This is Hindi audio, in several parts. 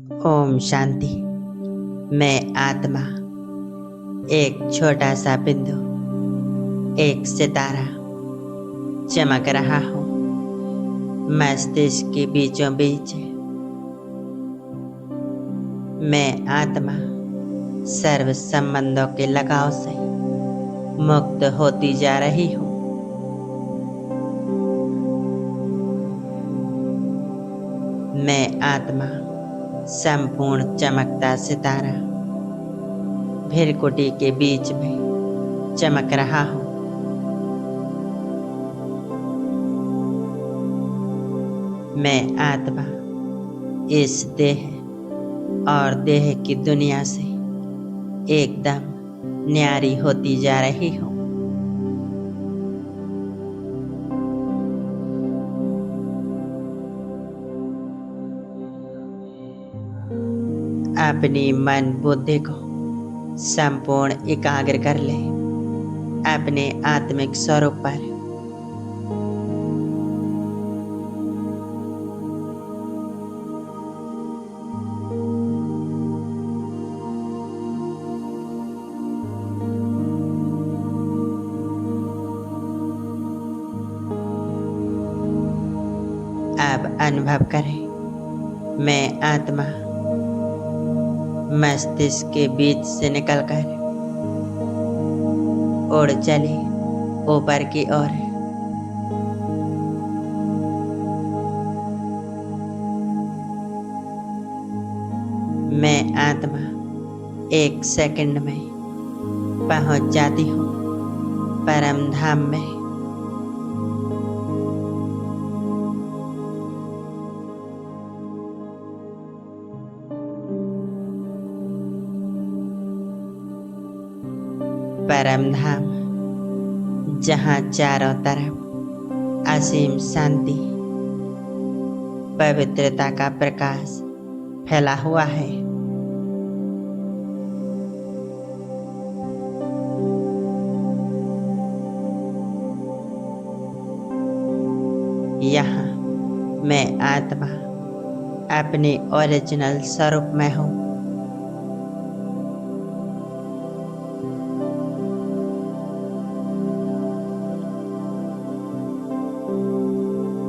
ओम शांति। मैं आत्मा, एक छोटा सा बिंदु, एक सितारा चमक रहा हूँ मस्तिष्क के बीचों बीच। मैं आत्मा सर्व संबंधों के लगाव से मुक्त होती जा रही हूँ। मैं आत्मा संपूर्ण चमकता सितारा भृकुटी के बीच में चमक रहा हूँ। मैं आत्मा इस देह और देह की दुनिया से एकदम न्यारी होती जा रही हूँ। अपनी मन बुद्धि को संपूर्ण एकाग्र कर ले अपने आत्मिक स्वरूप पर। अब अनुभव करें, मैं आत्मा मस्तिष्क के बीच से निकलकर उड़ चली ऊपर की ओर। मैं आत्मा एक सेकंड में पहुंच जाती हूँ परम धाम में। परम धाम जहाँ चारों तरफ असीम शांति पवित्रता का प्रकाश फैला हुआ है। यहाँ मैं आत्मा अपने ओरिजिनल स्वरूप में हूँ।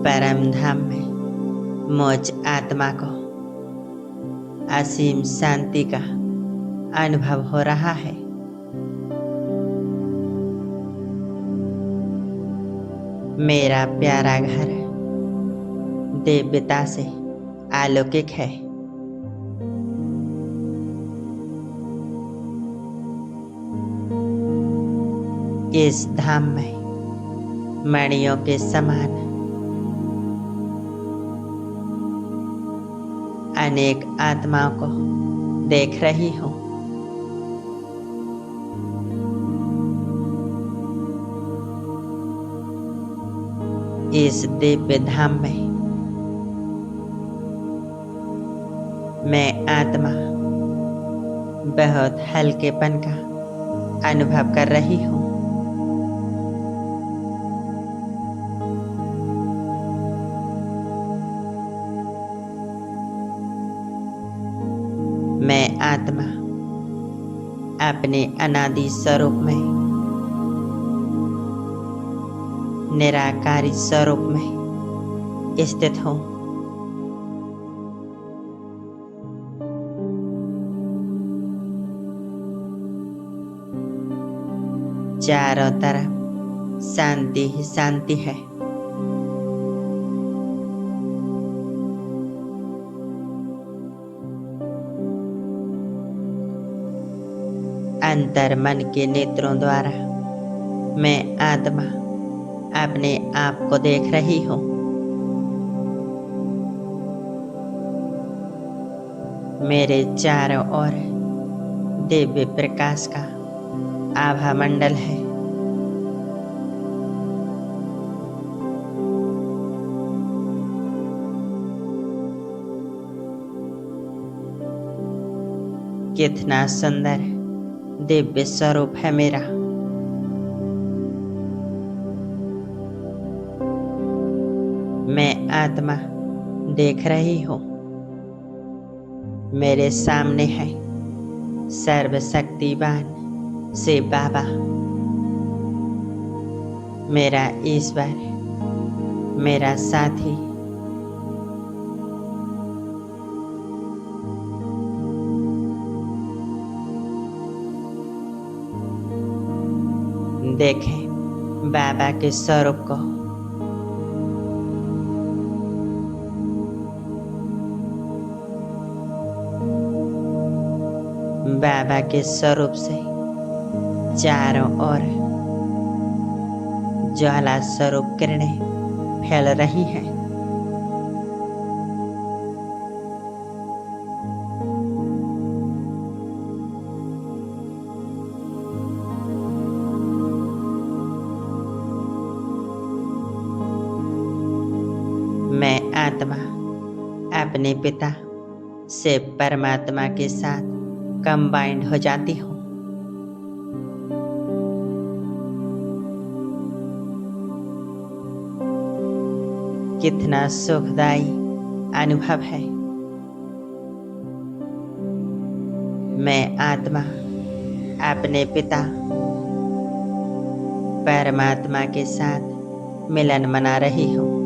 परम धाम में मुझ आत्मा को असीम शांति का अनुभव हो रहा है। मेरा प्यारा घर दिव्यता से अलौकिक है। इस धाम में मणियों के समान अनेक आत्माओं को देख रही हूँ। इस दिव्य धाम में मैं आत्मा बहुत हल्केपन का अनुभव कर रही हूँ। मैं आत्मा अपने अनादि स्वरूप में, निराकारी स्वरूप में स्थित हूँ। चारों तरफ शांति ही शांति है। अंतर मन के नेत्रों द्वारा मैं आत्मा अपने आप को देख रही हूँ। मेरे चारों ओर दिव्य प्रकाश का आभा मंडल है। कितना सुंदर दिव्य स्वरूप है मेरा। मैं आत्मा देख रही हूँ मेरे सामने है सर्वशक्तिवान शिव बाबा, मेरा ईश्वर, मेरा साथी। देखें बाबा के स्वरूप को। बाबा के स्वरूप से चारों ओर ज्वाला स्वरूप किरणें फैल रही हैं। मैं आत्मा अपने पिता से परमात्मा के साथ कंबाइंड हो जाती हूँ। कितना सुखदायी अनुभव है। मैं आत्मा अपने पिता परमात्मा के साथ मिलन मना रही हूँ।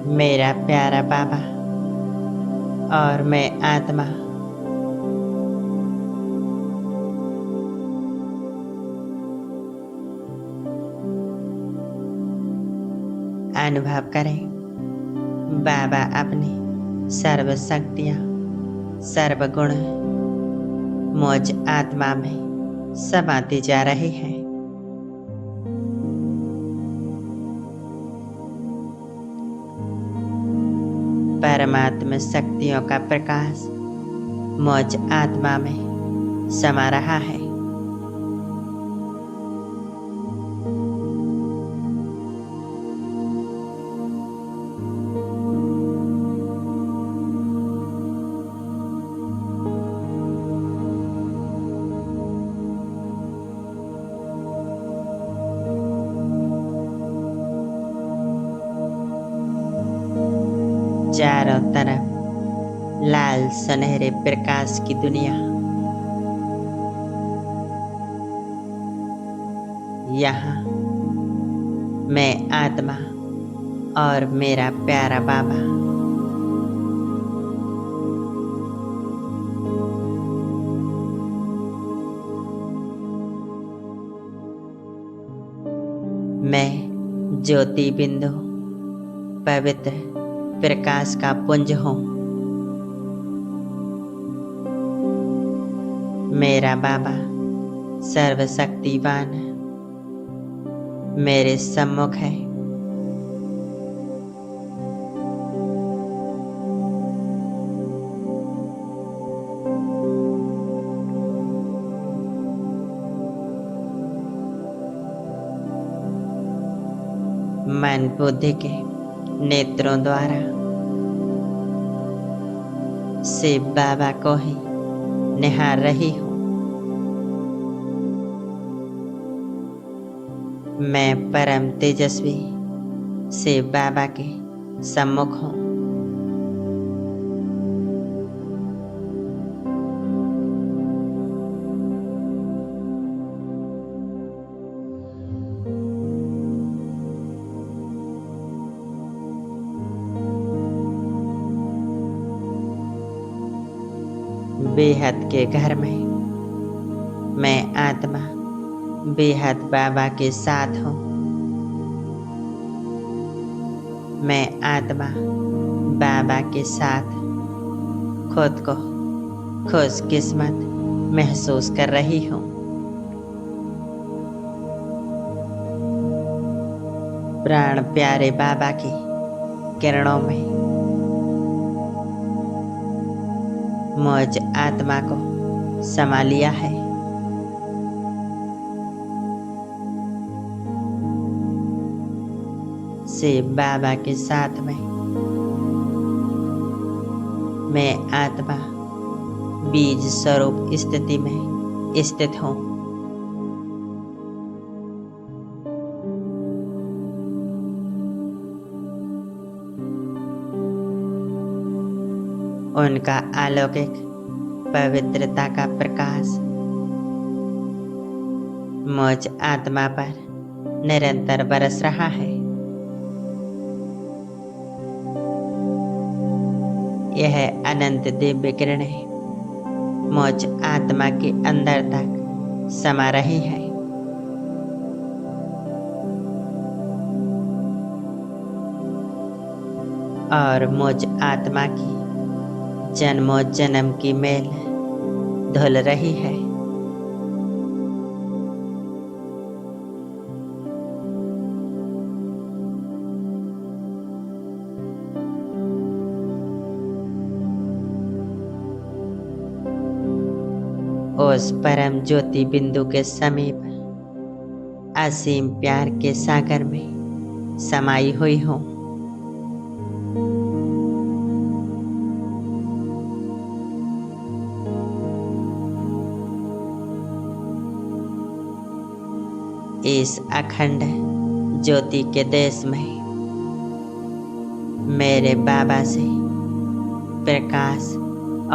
मेरा प्यारा बाबा और मैं आत्मा अनुभव करें बाबा अपनी सर्व शक्तियाँ, सर्व गुण मुझ आत्मा में समाते जा रहे हैं। परमात्मा शक्तियों का प्रकाश मुझ आत्मा में समा रहा है। चारों तरफ लाल सुनहरे प्रकाश की दुनिया। यहाँ मैं आत्मा और मेरा प्यारा बाबा मैं ज्योति बिंदु पवित्र प्रकाश का पुंज हूँ। मेरा बाबा सर्वशक्तिवान मेरे सम्मुख है। मन बुद्धि के नेत्रों द्वारा शिव बाबा को ही निहार रही हूँ। मैं परम तेजस्वी शिव बाबा के सम्मुख हूँ। बेहद के घर में मैं आत्मा बेहद बाबा के साथ हूँ। मैं आत्मा बाबा के साथ खुद को खुशकिस्मत महसूस कर रही हूँ। प्राण प्यारे बाबा की किरणों में मुझ आत्मा को समा लिया है। शिव बाबा के साथ में मैं आत्मा बीज स्वरूप स्थिति में स्थित हूँ। उनका अलौकिक पवित्रता का प्रकाश मुझ आत्मा पर निरंतर बरस रहा है। यह अनंत दिव्य किरणें मुझ आत्मा के अंदर तक समा रही है। और मुझ आत्मा की जन्मों जन्म की मेल धुल रही है। उस परम ज्योति बिंदु के समीप असीम प्यार के सागर में समाई हुई हूँ। इस अखंड ज्योति के देश में मेरे बाबा से प्रकाश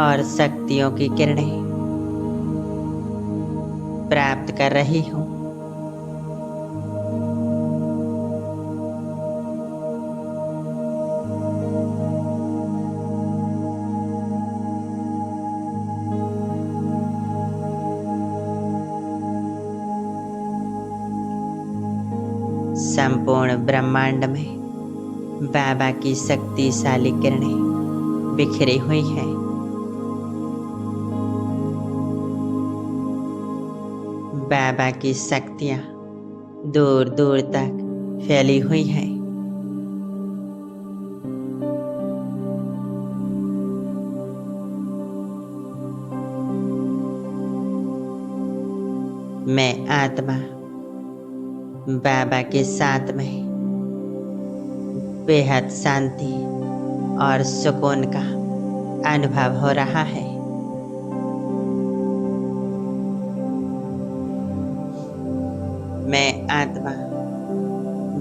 और शक्तियों की किरणें प्राप्त कर रही हूँ। संपूर्ण ब्रह्मांड में बाबा की शक्तिशाली किरणें बिखरी हुई हैं। बाबा की शक्तियाँ दूर दूर तक फैली हुई हैं। मैं आत्मा बाबा के साथ में बेहद शांति और सुकून का अनुभव हो रहा है। मैं आत्मा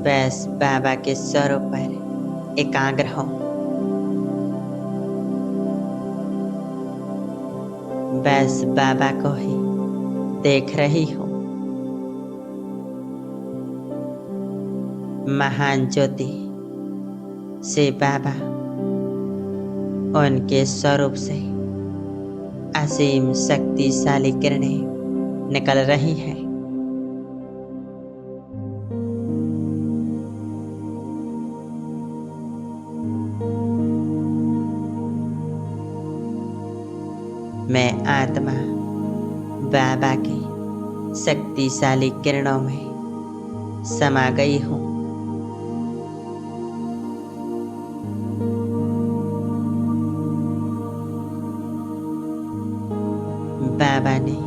बस बाबा के स्वरूप पर एकाग्र हूँ। बस बाबा को ही देख रही हूँ। महान ज्योति से बाबा उनके स्वरूप से असीम शक्तिशाली किरणें निकल रही हैं। मैं आत्मा बाबा की शक्तिशाली किरणों में समा गई हूँ। बाबा ने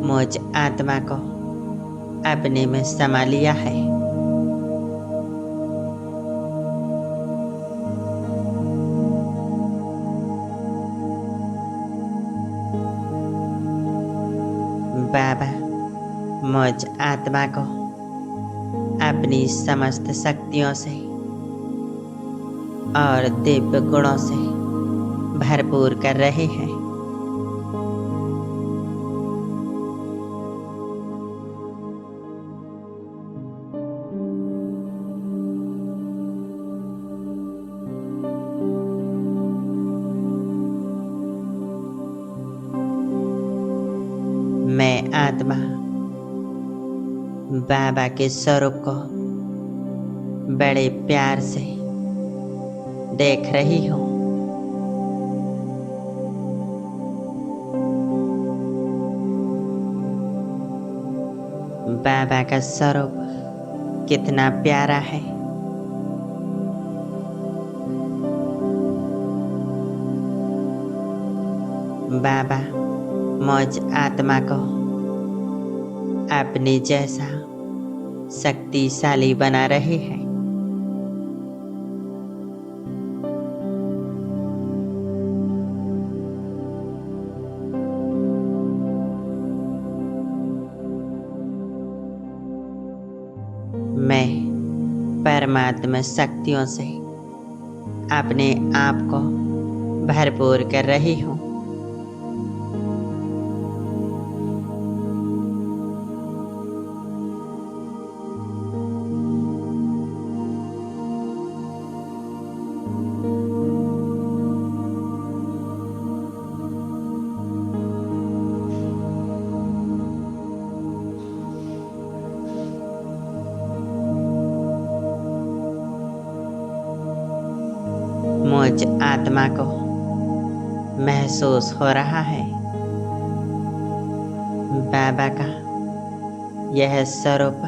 मुझ आत्मा को अपने में समा लिया है। बाबा मुझ आत्मा को अपनी समस्त शक्तियों से और दिव्य गुणों से भरपूर कर रहे हैं। मैं आत्मा बाबा के स्वरूप को बड़े प्यार से देख रही हूँ। बाबा का स्वरूप कितना प्यारा है। बाबा मुझ आत्मा को अपने जैसा शक्तिशाली बना रहे हैं। मैं परमात्मा शक्तियों से अपने आप को भरपूर कर रही हूँ। मुझ आत्मा को महसूस हो रहा है बाबा का यह स्वरूप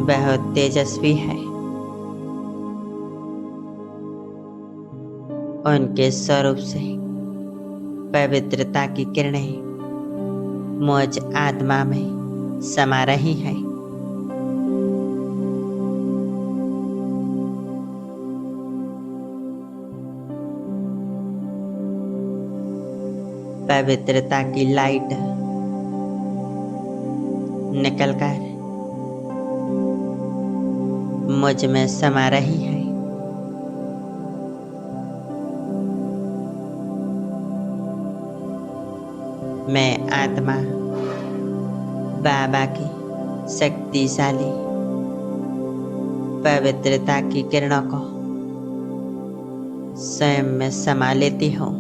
बहुत तेजस्वी है। उनके स्वरूप से पवित्रता की किरणें मुझ आत्मा में समा रही है। पवित्रता की लाइट निकलकर मुझ में समा रही है। मैं आत्मा बाबा की शक्तिशाली पवित्रता की किरणों को स्वयं में समा लेती हूँ।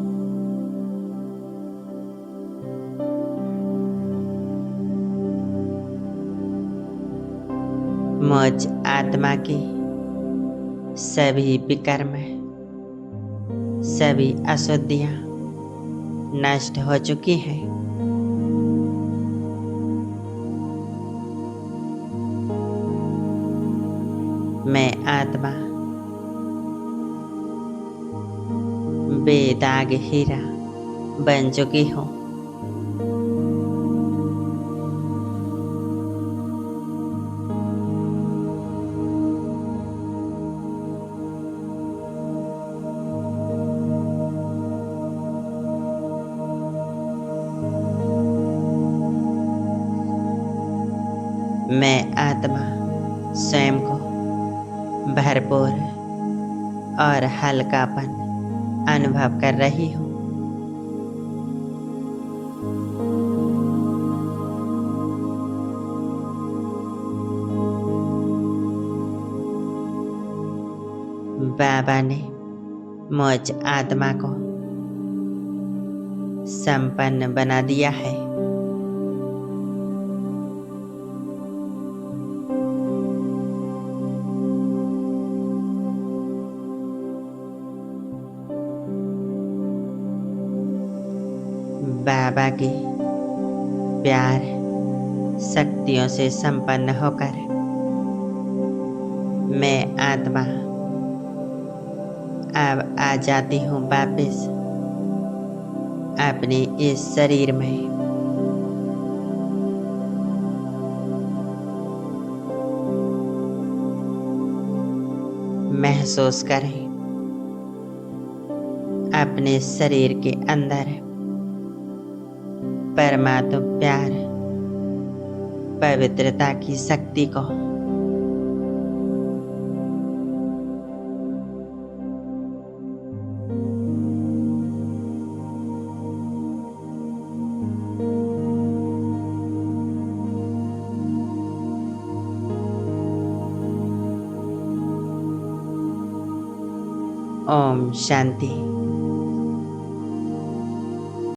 मुझ आत्मा की सभी विकर्म, सभी अशुद्धियाँ नष्ट हो चुकी हैं। मैं आत्मा बेदाग हीरा बन चुकी हूँ। मैं आत्मा स्वयं को भरपूर और हल्कापन अनुभव कर रही हूँ। बाबा ने मुझ आत्मा को संपन्न बना दिया है। बाबा की प्यार शक्तियों से संपन्न होकर मैं आत्मा अब आ जाती हूँ वापिस अपने इस शरीर में। महसूस करें अपने शरीर के अंदर परमात्मा प्यार पवित्रता की शक्ति को। ओम शांति।